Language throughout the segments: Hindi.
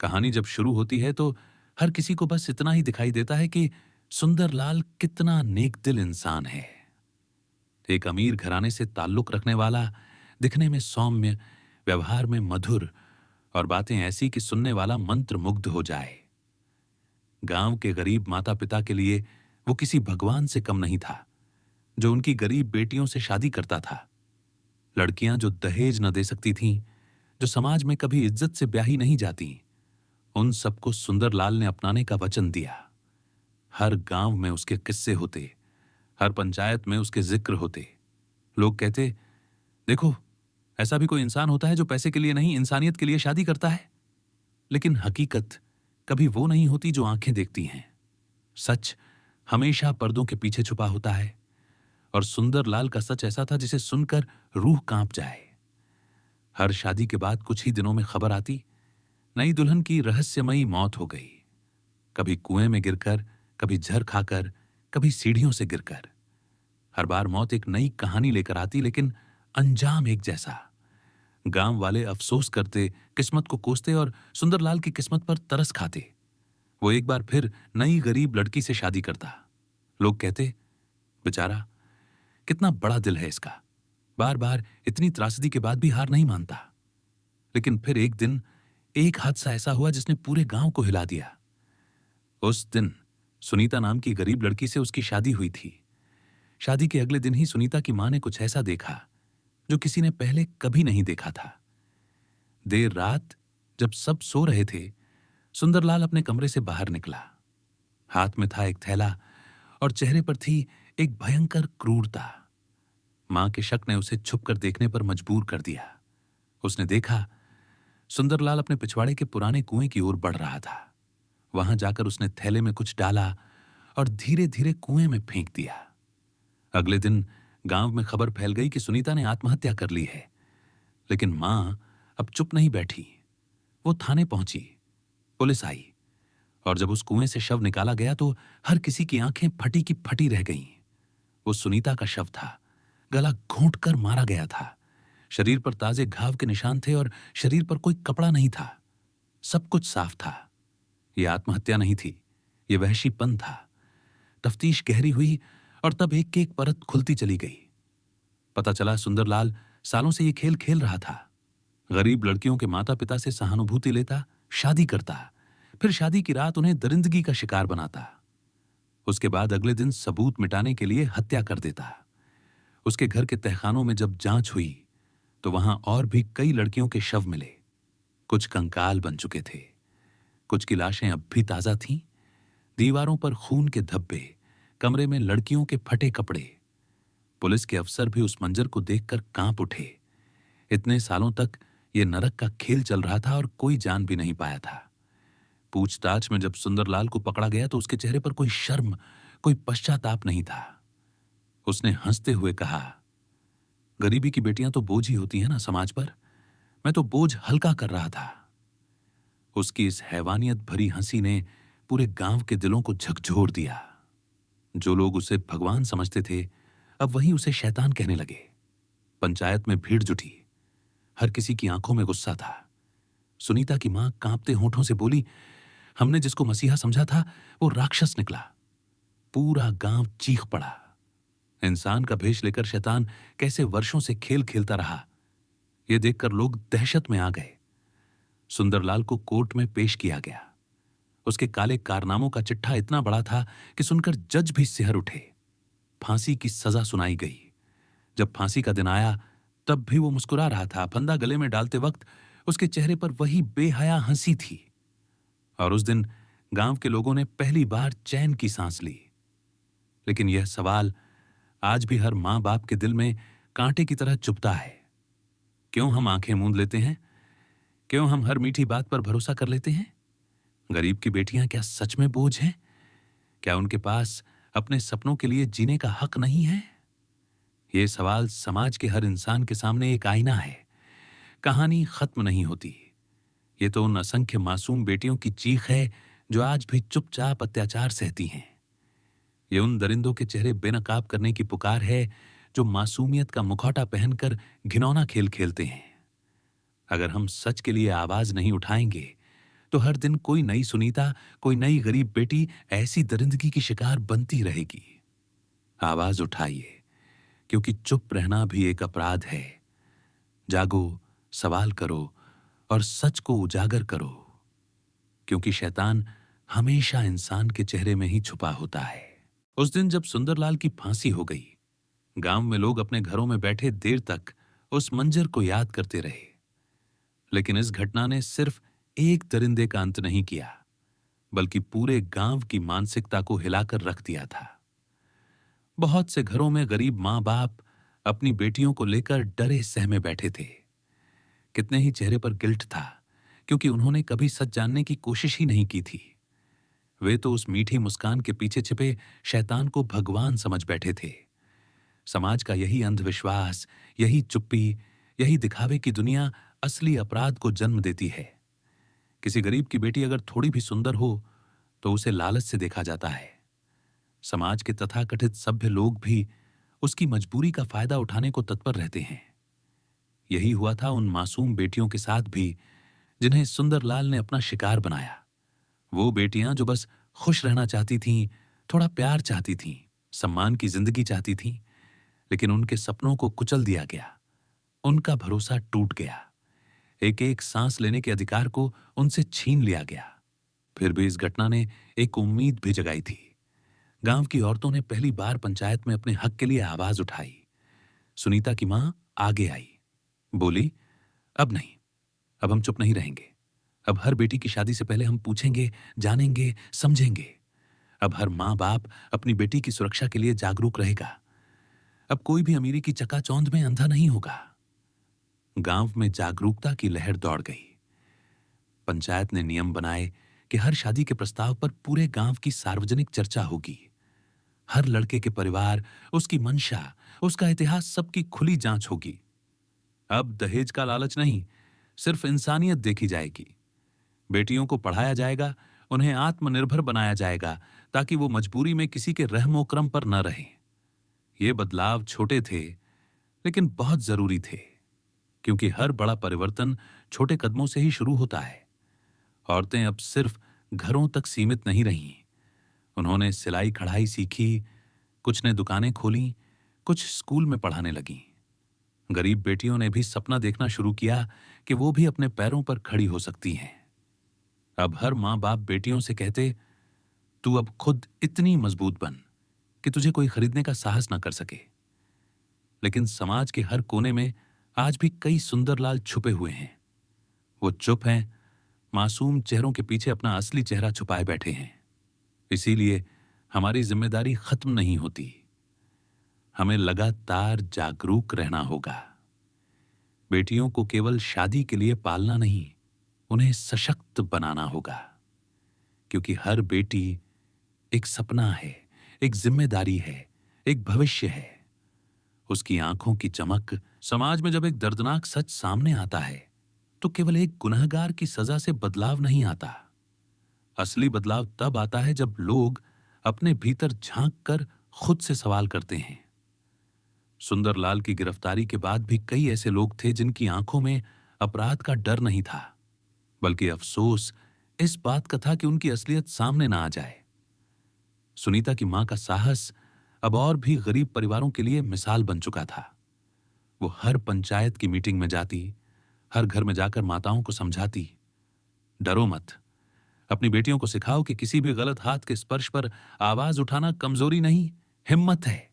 कहानी जब शुरू होती है तो हर किसी को बस इतना ही दिखाई देता है कि सुंदरलाल कितना नेकदिल इंसान है। एक अमीर घराने से ताल्लुक रखने वाला, दिखने में सौम्य, व्यवहार में मधुर और बातें ऐसी कि सुनने वाला मंत्रमुग्ध हो जाए। गांव के गरीब माता पिता के लिए वो किसी भगवान से कम नहीं था, जो उनकी गरीब बेटियों से शादी करता था। लड़कियां जो दहेज न दे सकती थीं, जो समाज में कभी इज्जत से ब्याही नहीं जाती, उन सबको सुंदरलाल ने अपनाने का वचन दिया। हर गांव में उसके किस्से होते, हर पंचायत में उसके जिक्र होते। लोग कहते, देखो, ऐसा भी कोई इंसान होता है जो पैसे के लिए नहीं, इंसानियत के लिए शादी करता है। लेकिन हकीकत कभी वो नहीं होती जो आंखें देखती हैं। सच हमेशा पर्दों के पीछे छुपा होता है, और सुंदरलाल का सच ऐसा था जिसे सुनकर रूह कांप जाए। हर शादी के बाद कुछ ही दिनों में खबर आती, नई दुल्हन की रहस्यमयी मौत हो गई। कभी कुएं में गिरकर, कभी झर खाकर, कभी सीढ़ियों से गिरकर। हर बार मौत एक नई कहानी लेकर आती, लेकिन अंजाम एक जैसा। गांव वाले अफसोस करते, किस्मत को कोसते और सुंदरलाल की किस्मत पर तरस खाते। वो एक बार फिर नई गरीब लड़की से शादी करता। लोग कहते, बेचारा, कितना बड़ा दिल है इसका, बार बार इतनी त्रासदी के बाद भी हार नहीं मानता। लेकिन फिर एक दिन एक हादसा ऐसा हुआ जिसने पूरे गांव को हिला दिया। उस दिन सुनीता नाम की गरीब लड़की से उसकी शादी हुई थी। शादी के अगले दिन ही सुनीता की मां ने कुछ ऐसा देखा जो किसी ने पहले कभी नहीं देखा था। देर रात जब सब सो रहे थे, सुंदरलाल अपने कमरे से बाहर निकला। हाथ में था एक थैला और चेहरे पर थी एक भयंकर क्रूरता। मां के शक ने उसे छुपकर देखने पर मजबूर कर दिया। उसने देखा, सुंदरलाल अपने पिछवाड़े के पुराने कुएं की ओर बढ़ रहा था। वहां जाकर उसने थैले में कुछ डाला और धीरे धीरे कुएं में फेंक दिया। अगले दिन गांव में खबर फैल गई कि सुनीता ने आत्महत्या कर ली है। लेकिन मां अब चुप नहीं बैठी। वो थाने पहुंची, पुलिस आई, और जब उस कुएं से शव निकाला गया तो हर किसी की आंखें फटी की फटी रह गईं। वो सुनीता का शव था, गला घोंटकर मारा गया था। शरीर पर ताजे घाव के निशान थे और शरीर पर कोई कपड़ा नहीं था। सब कुछ साफ था। यह आत्महत्या नहीं थी, यह वहशीपन था। तफ्तीश गहरी हुई और तब एक एक परत खुलती चली गई। पता चला सुंदरलाल सालों से यह खेल खेल रहा था। गरीब लड़कियों के माता पिता से सहानुभूति लेता, शादी करता, फिर शादी की रात उन्हें दरिंदगी का शिकार बनाता। उसके बाद अगले दिन सबूत मिटाने के लिए हत्या कर देता। उसके घर के तहखानों में जब जांच हुई तो वहां और भी कई लड़कियों के शव मिले। कुछ कंकाल बन चुके थे, कुछ की लाशें अब भी ताजा थीं। दीवारों पर खून के धब्बे, कमरे में लड़कियों के फटे कपड़े। पुलिस के अफसर भी उस मंजर को देखकर कांप उठे। इतने सालों तक यह नरक का खेल चल रहा था और कोई जान भी नहीं पाया था। पूछताछ में जब सुंदरलाल को पकड़ा गया तो उसके चेहरे पर कोई शर्म, कोई पश्चाताप नहीं था। उसने हंसते हुए कहा, गरीबी की बेटियां तो बोझ ही होती हैं ना समाज पर। मैं तो बोझ हल्का कर रहा था। उसकी इस हैवानियत भरी हंसी ने पूरे गांव के दिलों को झकझोर दिया। जो लोग उसे भगवान समझते थे, अब वहीं उसे शैतान कहने लगे। पंचायत में भीड़ जुटी। हर किसी की आंखों में गुस्सा था। सुनीता की मां कांपते होठों से बोली, हमने जिसको मसीहा समझा था वो राक्षस निकला। पूरा गांव चीख पड़ा। इंसान का भेष लेकर शैतान कैसे वर्षों से खेल खेलता रहा, यह देखकर लोग दहशत में आ गए। सुंदरलाल को कोर्ट में पेश किया गया। उसके काले कारनामों का चिट्ठा इतना बड़ा था कि सुनकर जज भी सिहर उठे। फांसी की सजा सुनाई गई। जब फांसी का दिन आया तब भी वो मुस्कुरा रहा था। फंदा गले में डालते वक्त उसके चेहरे पर वही बेहया हंसी थी। और उस दिन गांव के लोगों ने पहली बार चैन की सांस ली। लेकिन यह सवाल आज भी हर मां बाप के दिल में कांटे की तरह चुभता है। क्यों हम आंखें मूंद लेते हैं? क्यों हम हर मीठी बात पर भरोसा कर लेते हैं? गरीब की बेटियां क्या सच में बोझ हैं? क्या उनके पास अपने सपनों के लिए जीने का हक नहीं है? ये सवाल समाज के हर इंसान के सामने एक आईना है। कहानी खत्म नहीं होती। ये तो उन असंख्य मासूम बेटियों की चीख है जो आज भी चुपचाप अत्याचार सहती हैं। ये उन दरिंदों के चेहरे बेनकाब करने की पुकार है जो मासूमियत का मुखौटा पहनकर घिनौना खेल खेलते हैं। अगर हम सच के लिए आवाज नहीं उठाएंगे तो हर दिन कोई नई सुनीता, कोई नई गरीब बेटी ऐसी दरिंदगी की शिकार बनती रहेगी। आवाज उठाइए, क्योंकि चुप रहना भी एक अपराध है। जागो, सवाल करो और सच को उजागर करो, क्योंकि शैतान हमेशा इंसान के चेहरे में ही छुपा होता है। उस दिन जब सुंदरलाल की फांसी हो गई, गांव में लोग अपने घरों में बैठे देर तक उस मंजर को याद करते रहे। लेकिन इस घटना ने सिर्फ एक दरिंदे का अंत नहीं किया, बल्कि पूरे गांव की मानसिकता को हिलाकर रख दिया था। बहुत से घरों में गरीब मां बाप अपनी बेटियों को लेकर डरे सहमे बैठे थे। कितने ही चेहरे पर गिल्ट था, क्योंकि उन्होंने कभी सच जानने की कोशिश ही नहीं की थी। वे तो उस मीठी मुस्कान के पीछे छिपे शैतान को भगवान समझ बैठे थे। समाज का यही अंधविश्वास, यही चुप्पी, यही दिखावे की दुनिया असली अपराध को जन्म देती है। किसी गरीब की बेटी अगर थोड़ी भी सुंदर हो तो उसे लालच से देखा जाता है। समाज के तथाकथित सभ्य लोग भी उसकी मजबूरी का फायदा उठाने को तत्पर रहते हैं। यही हुआ था उन मासूम बेटियों के साथ भी, जिन्हें सुंदरलाल ने अपना शिकार बनाया। वो बेटियां जो बस खुश रहना चाहती थीं, थोड़ा प्यार चाहती थीं, सम्मान की जिंदगी चाहती थीं, लेकिन उनके सपनों को कुचल दिया गया, उनका भरोसा टूट गया, एक एक सांस लेने के अधिकार को उनसे छीन लिया गया। फिर भी इस घटना ने एक उम्मीद भी जगाई थी। गांव की औरतों ने पहली बार पंचायत में अपने हक के लिए आवाज उठाई। सुनीता की मां आगे आई, बोली, अब नहीं, अब हम चुप नहीं रहेंगे। अब हर बेटी की शादी से पहले हम पूछेंगे, जानेंगे, समझेंगे। अब हर मां बाप अपनी बेटी की सुरक्षा के लिए जागरूक रहेगा। अब कोई भी अमीरी की चकाचौंध में अंधा नहीं होगा। गांव में जागरूकता की लहर दौड़ गई। पंचायत ने नियम बनाए कि हर शादी के प्रस्ताव पर पूरे गांव की सार्वजनिक चर्चा होगी। हर लड़के के परिवार, उसकी मंशा, उसका इतिहास, सबकी खुली जांच होगी। अब दहेज का लालच नहीं, सिर्फ इंसानियत देखी जाएगी। बेटियों को पढ़ाया जाएगा, उन्हें आत्मनिर्भर बनाया जाएगा, ताकि वो मजबूरी में किसी के रहमो क्रम पर न रहें। ये बदलाव छोटे थे, लेकिन बहुत जरूरी थे, क्योंकि हर बड़ा परिवर्तन छोटे कदमों से ही शुरू होता है। औरतें अब सिर्फ घरों तक सीमित नहीं रहीं। उन्होंने सिलाई कढ़ाई सीखी, कुछ ने दुकानें खोलीं, कुछ स्कूल में पढ़ाने लगीं। गरीब बेटियों ने भी सपना देखना शुरू किया कि वो भी अपने पैरों पर खड़ी हो सकती हैं। अब हर मां बाप बेटियों से कहते, तू अब खुद इतनी मजबूत बन कि तुझे कोई खरीदने का साहस ना कर सके। लेकिन समाज के हर कोने में आज भी कई सुंदरलाल छुपे हुए हैं। वो चुप हैं, मासूम चेहरों के पीछे अपना असली चेहरा छुपाए बैठे हैं। इसीलिए हमारी जिम्मेदारी खत्म नहीं होती। हमें लगातार जागरूक रहना होगा। बेटियों को केवल शादी के लिए पालना नहीं, उन्हें सशक्त बनाना होगा, क्योंकि हर बेटी एक सपना है, एक जिम्मेदारी है, एक भविष्य है। उसकी आंखों की चमक। समाज में जब एक दर्दनाक सच सामने आता है, तो केवल एक गुनहगार की सजा से बदलाव नहीं आता। असली बदलाव तब आता है जब लोग अपने भीतर झांक कर खुद से सवाल करते हैं। सुंदरलाल की गिरफ्तारी के बाद भी कई ऐसे लोग थे जिनकी आंखों में अपराध का डर नहीं था, बल्कि अफसोस इस बात का था कि उनकी असलियत सामने ना आ जाए। सुनीता की मां का साहस अब और भी गरीब परिवारों के लिए मिसाल बन चुका था। वो हर पंचायत की मीटिंग में जाती, हर घर में जाकर माताओं को समझाती, डरो मत, अपनी बेटियों को सिखाओ कि किसी भी गलत हाथ के स्पर्श पर आवाज उठाना कमजोरी नहीं, हिम्मत है।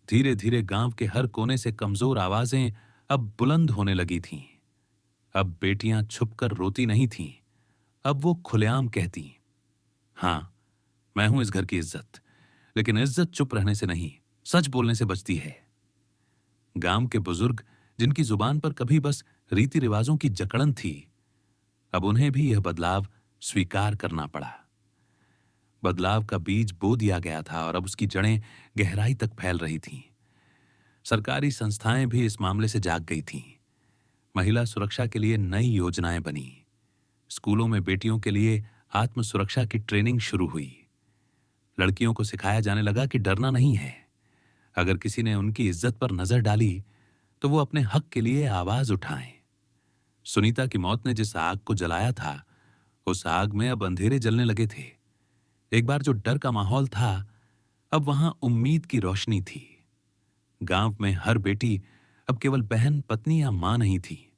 धीरे धीरे गांव के हर कोने से कमजोर आवाजें अब बुलंद होने लगी थीं। अब बेटियां छुपकर रोती नहीं थीं, अब वो खुलेआम कहती, हां, मैं हूं इस घर की इज्जत, लेकिन इज्जत चुप रहने से नहीं, सच बोलने से बचती है। गांव के बुजुर्ग, जिनकी जुबान पर कभी बस रीति रिवाजों की जकड़न थी, अब उन्हें भी यह बदलाव स्वीकार करना पड़ा। बदलाव का बीज बो दिया गया था और अब उसकी जड़ें गहराई तक फैल रही थीं। सरकारी संस्थाएं भी इस मामले से जाग गई थीं। महिला सुरक्षा के लिए नई योजनाएं बनी। स्कूलों में बेटियों के लिए आत्म सुरक्षा की ट्रेनिंग शुरू हुई। लड़कियों को सिखाया जाने लगा कि डरना नहीं है। अगर किसी ने उनकी इज्जत पर नजर डाली तो वो अपने हक के लिए आवाज उठाएं। सुनीता की मौत ने जिस आग को जलाया था, उस आग में अब अंधेरे जलने लगे थे। एक बार जो डर का माहौल था, अब वहां उम्मीद की रोशनी थी। गांव में हर बेटी अब केवल बहन, पत्नी या मां नहीं थी।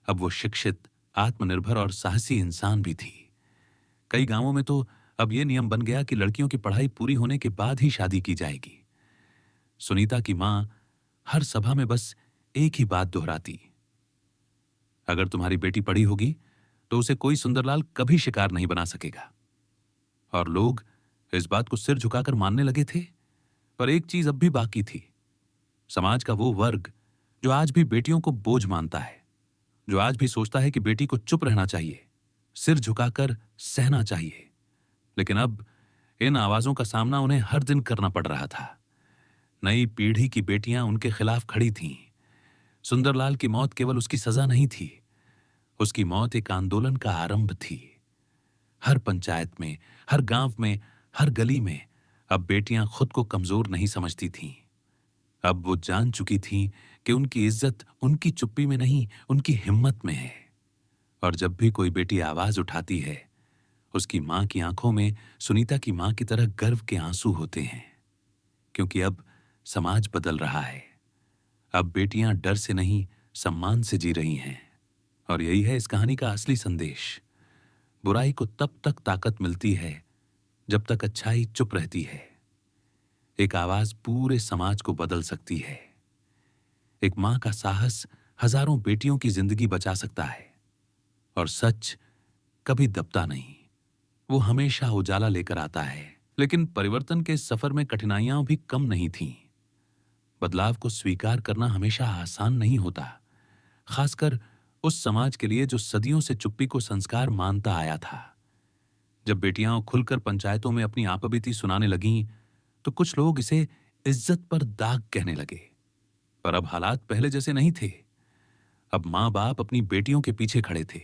अब वो शिक्षित, आत्मनिर्भर और साहसी इंसान भी थी। कई गांवों में तो अब ये नियम बन गया कि लड़कियों की पढ़ाई पूरी होने के बाद ही शादी की जाएगी। सुनीता की मां हर सभा में बस एक ही बात दोहराती, अगर तुम्हारी बेटी पढ़ी होगी तो उसे कोई सुंदरलाल कभी शिकार नहीं बना सकेगा। और लोग इस बात को सिर झुकाकर मानने लगे थे। पर एक चीज अब भी बाकी थी। समाज का वो वर्ग जो आज भी बेटियों को बोझ मानता है, जो आज भी सोचता है कि बेटी को चुप रहना चाहिए, सिर झुकाकर सहना चाहिए। लेकिन अब इन आवाजों का सामना उन्हें हर दिन करना पड़ रहा था। नई पीढ़ी की बेटियां उनके खिलाफ खड़ी थीं। सुंदरलाल की मौत केवल उसकी सजा नहीं थी, उसकी मौत एक आंदोलन का आरंभ थी। हर पंचायत में, हर गांव में, हर गली में अब बेटियां खुद को कमजोर नहीं समझती थीं। अब वो जान चुकी थीं कि उनकी इज्जत उनकी चुप्पी में नहीं, उनकी हिम्मत में है। और जब भी कोई बेटी आवाज उठाती है, उसकी मां की आंखों में सुनीता की मां की तरह गर्व के आंसू होते हैं। क्योंकि अब समाज बदल रहा है। अब बेटियां डर से नहीं, सम्मान से जी रही हैं। और यही है इस कहानी का असली संदेश। बुराई को तब तक ताकत मिलती है जब तक अच्छाई चुप रहती है। एक आवाज पूरे समाज को बदल सकती है। एक मां का साहस हजारों बेटियों की जिंदगी बचा सकता है। और सच कभी दबता नहीं, वो हमेशा उजाला लेकर आता है। लेकिन परिवर्तन के इस सफर में कठिनाइयां भी कम नहीं थीं। बदलाव को स्वीकार करना हमेशा आसान नहीं होता, खासकर उस समाज के लिए जो सदियों से चुप्पी को संस्कार मानता आया था। जब बेटियां खुलकर पंचायतों में अपनी आपबीती सुनाने लगीं, तो कुछ लोग इसे इज्जत पर दाग कहने लगे। पर अब हालात पहले जैसे नहीं थे। अब मां बाप अपनी बेटियों के पीछे खड़े थे।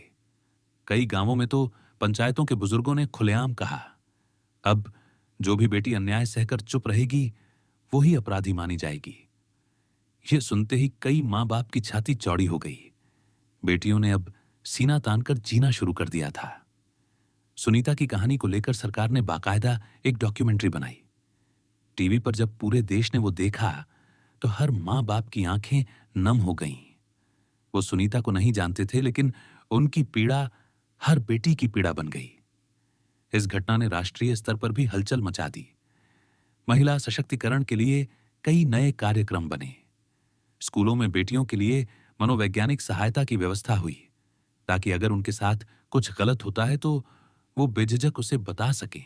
कई गांवों में तो पंचायतों के बुजुर्गों ने खुलेआम कहा, अब जो भी बेटी अन्याय सहकर चुप रहेगी, वो ही अपराधी मानी जाएगी। ये सुनते ही कई मां बाप की छाती चौड़ी हो गई। बेटियों ने अब सीना तानकर जीना शुरू कर दिया था। सुनीता की कहानी को लेकर सरकार ने बाकायदा एक डॉक्यूमेंट्री बनाई। टीवी पर जब पूरे देश ने वो देखा, तो हर मां बाप की आंखें नम हो गईं। वो सुनीता को नहीं जानते थे, लेकिन उनकी पीड़ा हर बेटी की पीड़ा बन गई। इस घटना ने राष्ट्रीय स्तर पर भी हलचल मचा दी। महिला सशक्तिकरण के लिए कई नए कार्यक्रम बने। स्कूलों में बेटियों के लिए मनोवैज्ञानिक सहायता की व्यवस्था हुई, ताकि अगर उनके साथ कुछ गलत होता है तो वो बेझिझक उसे बता सकें।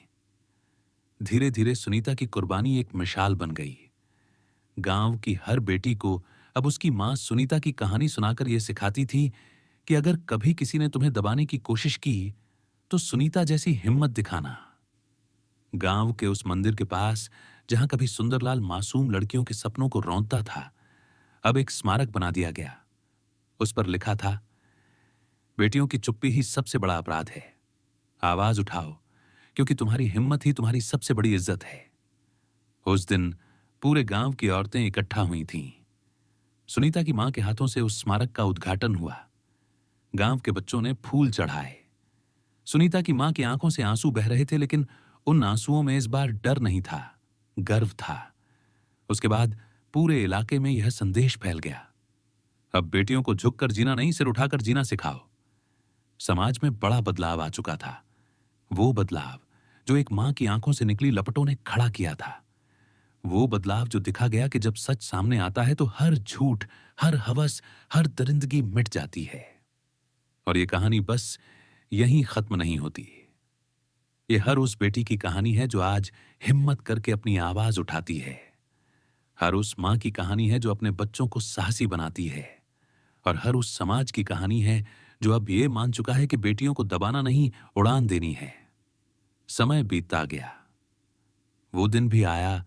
धीरे धीरे सुनीता की कुर्बानी एक मिसाल बन गई। गांव की हर बेटी को अब उसकी मां सुनीता की कहानी सुनाकर यह सिखाती थी कि अगर कभी किसी ने तुम्हें दबाने की कोशिश की, तो सुनीता जैसी हिम्मत दिखाना। गांव के उस मंदिर के पास, जहां कभी सुंदरलाल मासूम लड़कियों के सपनों को रौंदता था, अब एक स्मारक बना दिया गया। उस पर लिखा था, बेटियों की चुप्पी ही सबसे बड़ा अपराध है। आवाज उठाओ, क्योंकि तुम्हारी हिम्मत ही तुम्हारी सबसे बड़ी इज्जत है। उस दिन पूरे गांव की औरतें इकट्ठा हुई थीं। सुनीता की मां के हाथों से उस स्मारक का उद्घाटन हुआ। गांव के बच्चों ने फूल चढ़ाए। सुनीता की मां की आंखों से आंसू बह रहे थे, लेकिन उन आंसुओं में इस बार डर नहीं था, गर्व था। उसके बाद पूरे इलाके में यह संदेश फैल गया, अब बेटियों को झुककर जीना नहीं, सिर उठाकर जीना सिखाओ। समाज में बड़ा बदलाव आ चुका था। वो बदलाव जो एक मां की आंखों से निकली लपटों ने खड़ा किया था। वो बदलाव जो दिखा गया कि जब सच सामने आता है तो हर झूठ, हर हवस, हर दरिंदगी मिट जाती है। और ये कहानी बस यहीं खत्म नहीं होती। ये हर उस बेटी की कहानी है जो आज हिम्मत करके अपनी आवाज उठाती है। हर उस मां की कहानी है जो अपने बच्चों को साहसी बनाती है। और हर उस समाज की कहानी है जो अब ये मान चुका है कि बेटियों को दबाना नहीं, उड़ान देनी है। समय बीतता गया। वो दिन भी आया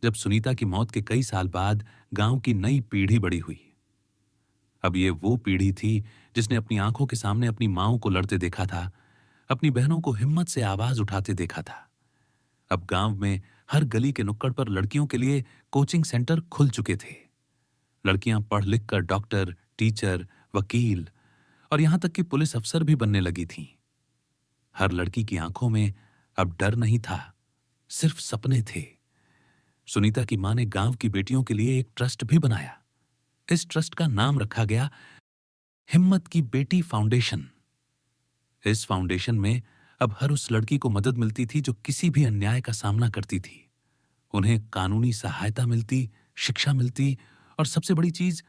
जब सुनीता की मौत के कई साल बाद गांव की नई पीढ़ी बड़ी हुई। अब ये वो पीढ़ी थी जिसने अपनी आंखों के सामने अपनी मांओं को लड़ते देखा था, अपनी बहनों को हिम्मत से आवाज उठाते देखा था। अब गांव में हर गली के नुक्कड़ पर लड़कियों के लिए कोचिंग सेंटर खुल चुके थे। लड़कियां पढ़ लिख कर डॉक्टर, टीचर, वकील और यहां तक कि पुलिस अफसर भी बनने लगी थीं। हर लड़की की आंखों में अब डर नहीं था, सिर्फ सपने थे। सुनीता की मां ने गांव की बेटियों के लिए एक ट्रस्ट भी बनाया। इस ट्रस्ट का नाम रखा गया हिम्मत की बेटी फाउंडेशन। इस फाउंडेशन में अब हर उस लड़की को मदद मिलती थी जो किसी भी अन्याय का सामना करती थी। उन्हें कानूनी सहायता मिलती, शिक्षा मिलती और सबसे बड़ी चीज,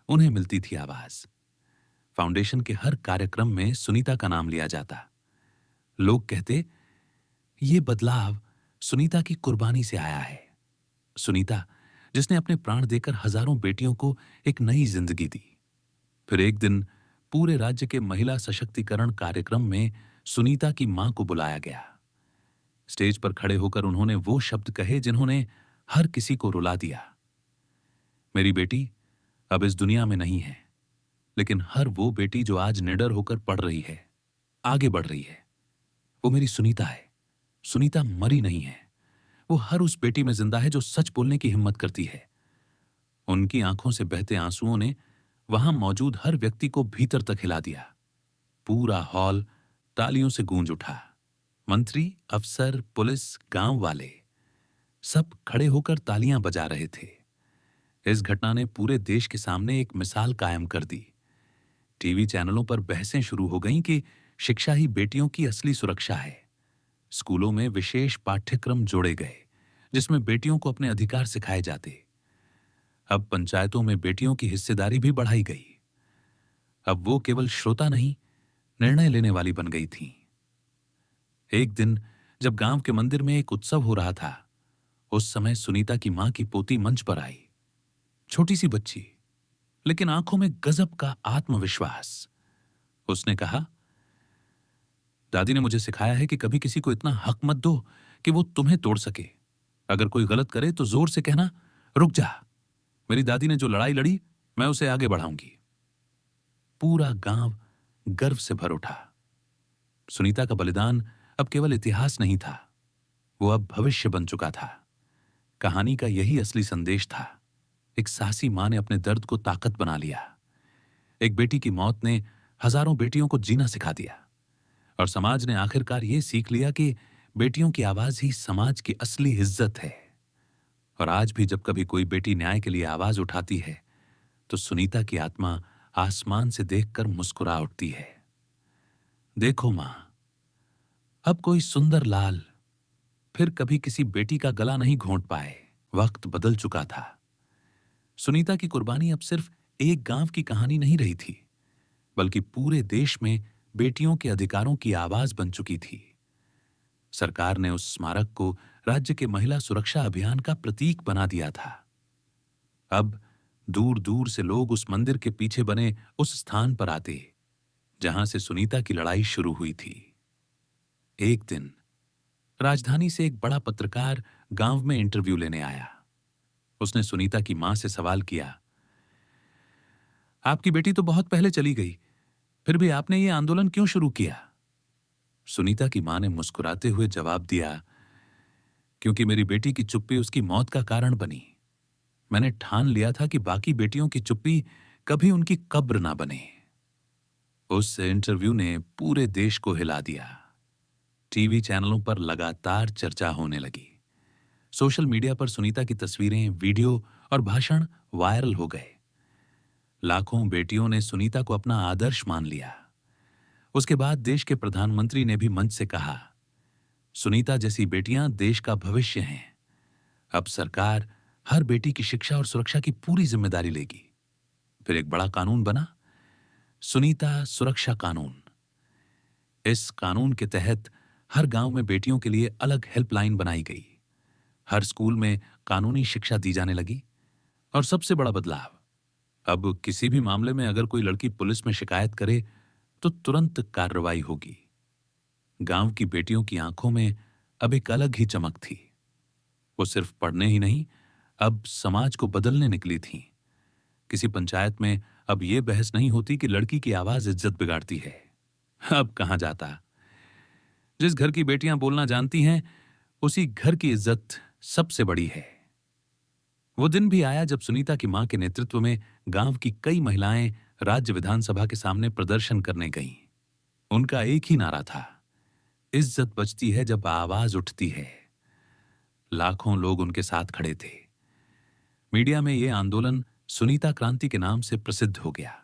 उन्हें मिलती थी आवाज। फाउंडेशन के हर कार्यक्रम में सुनीता का नाम लिया जाता। लोग कहते, ये बदलाव सुनीता की कुर्बानी से आया है। सुनीता जिसने अपने प्राण देकर हजारों बेटियों को एक नई जिंदगी दी। फिर एक दिन पूरे राज्य के महिला सशक्तिकरण कार्यक्रम में सुनीता की मां को बुलाया गया। स्टेज पर खड़े होकर उन्होंने वो शब्द कहे जिन्होंने हर किसी को रुला दिया। मेरी बेटी अब इस दुनिया में नहीं है, लेकिन हर वो बेटी जो आज निडर होकर पढ़ रही है, आगे बढ़ रही है, वो मेरी सुनीता है। सुनीता मरी नहीं है। वो हर उस बेटी में जिंदा है जो सच बोलने की हिम्मत करती है। उनकी आंखों से बहते आंसुओं ने वहां मौजूद हर व्यक्ति को भीतर तक हिला दिया। पूरा हॉल तालियों से गूंज उठा। मंत्री, अफसर, पुलिस, गांव वाले सब खड़े होकर तालियां बजा रहे थे। इस घटना ने पूरे देश के सामने एक मिसाल कायम कर दी। टीवी चैनलों पर बहसें शुरू हो गईं कि शिक्षा ही बेटियों की असली सुरक्षा है। स्कूलों में विशेष पाठ्यक्रम जोड़े गए जिसमें बेटियों को अपने अधिकार सिखाए जाते। अब पंचायतों में बेटियों की हिस्सेदारी भी बढ़ाई गई। अब वो केवल श्रोता नहीं, निर्णय लेने वाली बन गई थीं। एक दिन जब गांव के मंदिर में एक उत्सव हो रहा था, उस समय सुनीता की मां की पोती मंच पर आई। छोटी सी बच्ची, लेकिन आंखों में गजब का आत्मविश्वास। उसने कहा, दादी ने मुझे सिखाया है कि कभी किसी को इतना हक मत दो कि वो तुम्हें तोड़ सके। अगर कोई गलत करे तो जोर से कहना, रुक जा। मेरी दादी ने जो लड़ाई लड़ी, मैं उसे आगे बढ़ाऊंगी। पूरा गांव गर्व से भर उठा। सुनीता का बलिदान अब केवल इतिहास नहीं था, वो अब भविष्य बन चुका था। कहानी का यही असली संदेश था। एक साहसी मां ने अपने दर्द को ताकत बना लिया। एक बेटी की मौत ने हजारों बेटियों को जीना सिखा दिया। और समाज ने आखिरकार ये सीख लिया कि बेटियों की आवाज ही समाज की असली इज्जत है। और आज भी जब कभी कोई बेटी न्याय के लिए आवाज उठाती है, तो सुनीता की आत्मा आसमान से देखकर मुस्कुरा उठती है। देखो मां, अब कोई सुंदर लाल फिर कभी किसी बेटी का गला नहीं घोंट पाए। वक्त बदल चुका था। सुनीता की कुर्बानी अब सिर्फ एक गांव की कहानी नहीं रही थी, बल्कि पूरे देश में बेटियों के अधिकारों की आवाज बन चुकी थी। सरकार ने उस स्मारक को राज्य के महिला सुरक्षा अभियान का प्रतीक बना दिया था। अब दूर दूर से लोग उस मंदिर के पीछे बने उस स्थान पर आते जहां से सुनीता की लड़ाई शुरू हुई थी। एक दिन राजधानी से एक बड़ा पत्रकार गांव में इंटरव्यू लेने आया। उसने सुनीता की मां से सवाल किया, आपकी बेटी तो बहुत पहले चली गई, फिर भी आपने ये आंदोलन क्यों शुरू किया? सुनीता की मां ने मुस्कुराते हुए जवाब दिया, क्योंकि मेरी बेटी की चुप्पी उसकी मौत का कारण बनी। मैंने ठान लिया था कि बाकी बेटियों की चुप्पी कभी उनकी कब्र ना बने। उस इंटरव्यू ने पूरे देश को हिला दिया। टीवी चैनलों पर लगातार चर्चा होने लगी। सोशल मीडिया पर सुनीता की तस्वीरें, वीडियो और भाषण वायरल हो गए। लाखों बेटियों ने सुनीता को अपना आदर्श मान लिया। उसके बाद देश के प्रधानमंत्री ने भी मंच से कहा, सुनीता जैसी बेटियां देश का भविष्य हैं। अब सरकार हर बेटी की शिक्षा और सुरक्षा की पूरी जिम्मेदारी लेगी। फिर एक बड़ा कानून बना, सुनीता सुरक्षा कानून। इस कानून के तहत हर गांव में बेटियों के लिए अलग हेल्पलाइन बनाई गई। हर स्कूल में कानूनी शिक्षा दी जाने लगी। और सबसे बड़ा बदलाव, अब किसी भी मामले में अगर कोई लड़की पुलिस में शिकायत करे तो तुरंत कार्रवाई होगी। गांव की बेटियों की आंखों में अब एक अलग ही चमक थी। वो सिर्फ पढ़ने ही नहीं, अब समाज को बदलने निकली थीं। किसी पंचायत में अब ये बहस नहीं होती कि लड़की की आवाज इज्जत बिगाड़ती है। अब कहां जाता। जिस घर की बेटियां बोलना जानती हैं, उसी घर की इज्जत सबसे बड़ी है। वो दिन भी आया जब सुनीता की मां के नेतृत्व में गांव की कई महिलाएं राज्य विधानसभा के सामने प्रदर्शन करने गईं। उनका एक ही नारा था, इज्जत बचती है जब आवाज उठती है। लाखों लोग उनके साथ खड़े थे। मीडिया में यह आंदोलन सुनीता क्रांति के नाम से प्रसिद्ध हो गया।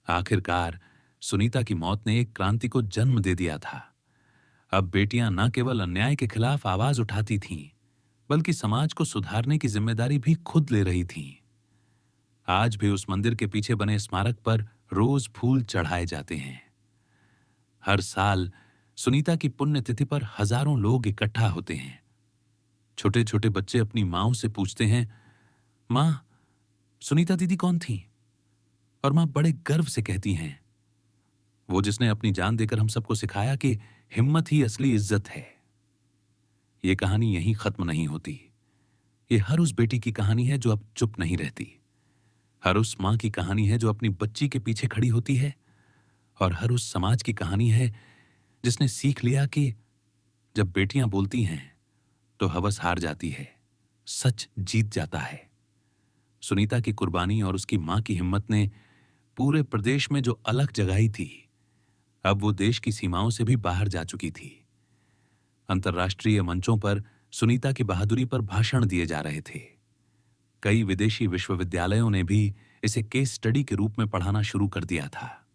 आखिरकार सुनीता की मौत ने एक क्रांति को जन्म दे दिया था। अब बेटियां न केवल अन्याय के खिलाफ आवाज उठाती थीं, बल्कि समाज को सुधारने की जिम्मेदारी भी खुद ले रही थीं। आज भी उस मंदिर के पीछे बने स्मारक पर रोज फूल चढ़ाए जाते हैं। हर साल सुनीता की पुण्यतिथि पर हजारों लोग इकट्ठा होते हैं। छोटे छोटे बच्चे अपनी मांओं से पूछते हैं, मां, सुनीता दीदी कौन थी? और मां बड़े गर्व से कहती हैं, वो जिसने अपनी जान देकर हम सबको सिखाया कि हिम्मत ही असली इज्जत है। ये कहानी यहीं खत्म नहीं होती। ये हर उस बेटी की कहानी है जो अब चुप नहीं रहती। हर उस मां की कहानी है जो अपनी बच्ची के पीछे खड़ी होती है। और हर उस समाज की कहानी है जिसने सीख लिया कि जब बेटियां बोलती हैं तो हवस हार जाती है, सच जीत जाता है। सुनीता की कुर्बानी और उसकी मां की हिम्मत ने पूरे प्रदेश में जो अलख जगाई थी, अब वो देश की सीमाओं से भी बाहर जा चुकी थी। अंतर्राष्ट्रीय मंचों पर सुनीता की बहादुरी पर भाषण दिए जा रहे थे। कई विदेशी विश्वविद्यालयों ने भी इसे केस स्टडी के रूप में पढ़ाना शुरू कर दिया था।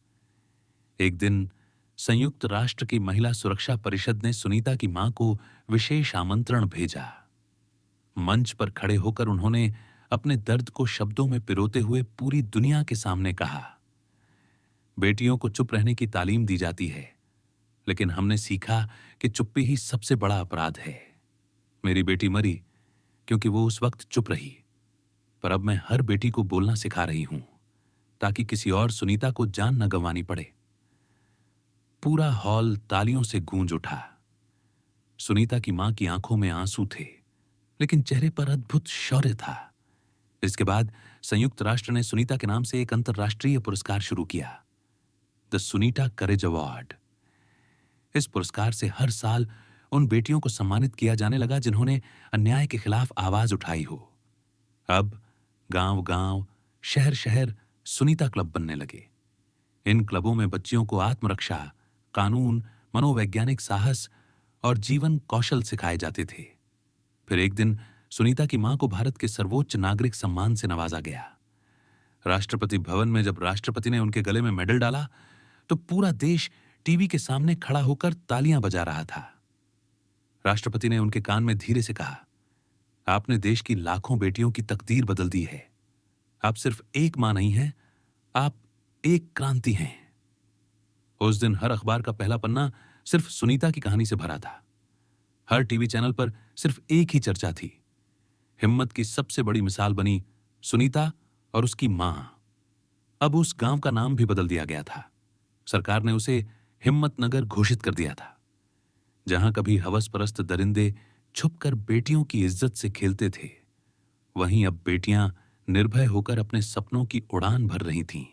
एक दिन संयुक्त राष्ट्र की महिला सुरक्षा परिषद ने सुनीता की मां को विशेष आमंत्रण भेजा। मंच पर खड़े होकर उन्होंने अपने दर्द को शब्दों में पिरोते हुए पूरी दुनिया के सामने कहा, बेटियों को चुप रहने की तालीम दी जाती है, लेकिन हमने सीखा कि चुप्पी ही सबसे बड़ा अपराध है। मेरी बेटी मरी क्योंकि वो उस वक्त चुप रही, पर अब मैं हर बेटी को बोलना सिखा रही हूं ताकि किसी और सुनीता को जान न गंवानी पड़े। पूरा हॉल तालियों से गूंज उठा। सुनीता की मां की आंखों में आंसू थे, लेकिन चेहरे पर अद्भुत शौर्य था। इसके बाद संयुक्त राष्ट्र ने सुनीता के नाम से एक अंतर्राष्ट्रीय पुरस्कार शुरू किया, द सुनीता करेज अवार्ड। इस पुरस्कार से हर साल उन बेटियों को सम्मानित किया जाने लगा जिन्होंने अन्याय के खिलाफ आवाज उठाई हो। अब गांव-गांव, शहर-शहर सुनीता क्लब बनने लगे। इन क्लबों में बच्चियों को आत्मरक्षा, कानून, मनोवैज्ञानिक साहस और जीवन कौशल सिखाए जाते थे। फिर एक दिन सुनीता की मां को भारत के सर्वोच्च नागरिक सम्मान से नवाजा गया। राष्ट्रपति भवन में जब राष्ट्रपति ने उनके गले में मेडल डाला तो पूरा देश टीवी के सामने खड़ा होकर तालियां बजा रहा था। राष्ट्रपति ने उनके कान में धीरे से कहा, आपने देश की लाखों बेटियों की तकदीर बदल दी है। आप सिर्फ एक मां नहीं हैं, आप एक क्रांति हैं। उस दिन हर अखबार का पहला पन्ना सिर्फ सुनीता की कहानी से भरा था। हर टीवी चैनल पर सिर्फ एक ही चर्चा थी। हिम्मत की सबसे बड़ी मिसाल बनी सुनीता और उसकी मां। अब उस गांव का नाम भी बदल दिया गया था। सरकार ने उसे हिम्मतनगर घोषित कर दिया था। जहां कभी हवसपरस्त दरिंदे छुपकर बेटियों की इज्जत से खेलते थे, वहीं अब बेटियां निर्भय होकर अपने सपनों की उड़ान भर रही थीं।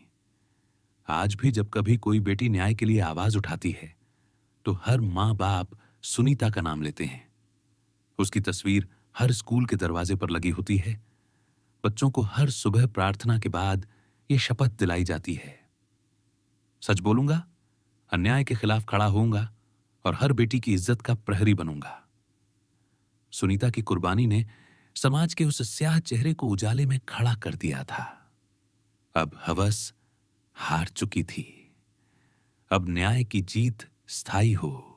आज भी जब कभी कोई बेटी न्याय के लिए आवाज उठाती है तो हर मां बाप सुनीता का नाम लेते हैं। उसकी तस्वीर हर स्कूल के दरवाजे पर लगी होती है। बच्चों को हर सुबह प्रार्थना के बाद यह शपथ दिलाई जाती है, सच बोलूंगा, अन्याय के खिलाफ खड़ा होऊंगा और हर बेटी की इज्जत का प्रहरी बनूंगा। सुनीता की कुर्बानी ने समाज के उस स्याह चेहरे को उजाले में खड़ा कर दिया था। अब हवस हार चुकी थी। अब न्याय की जीत स्थायी हो।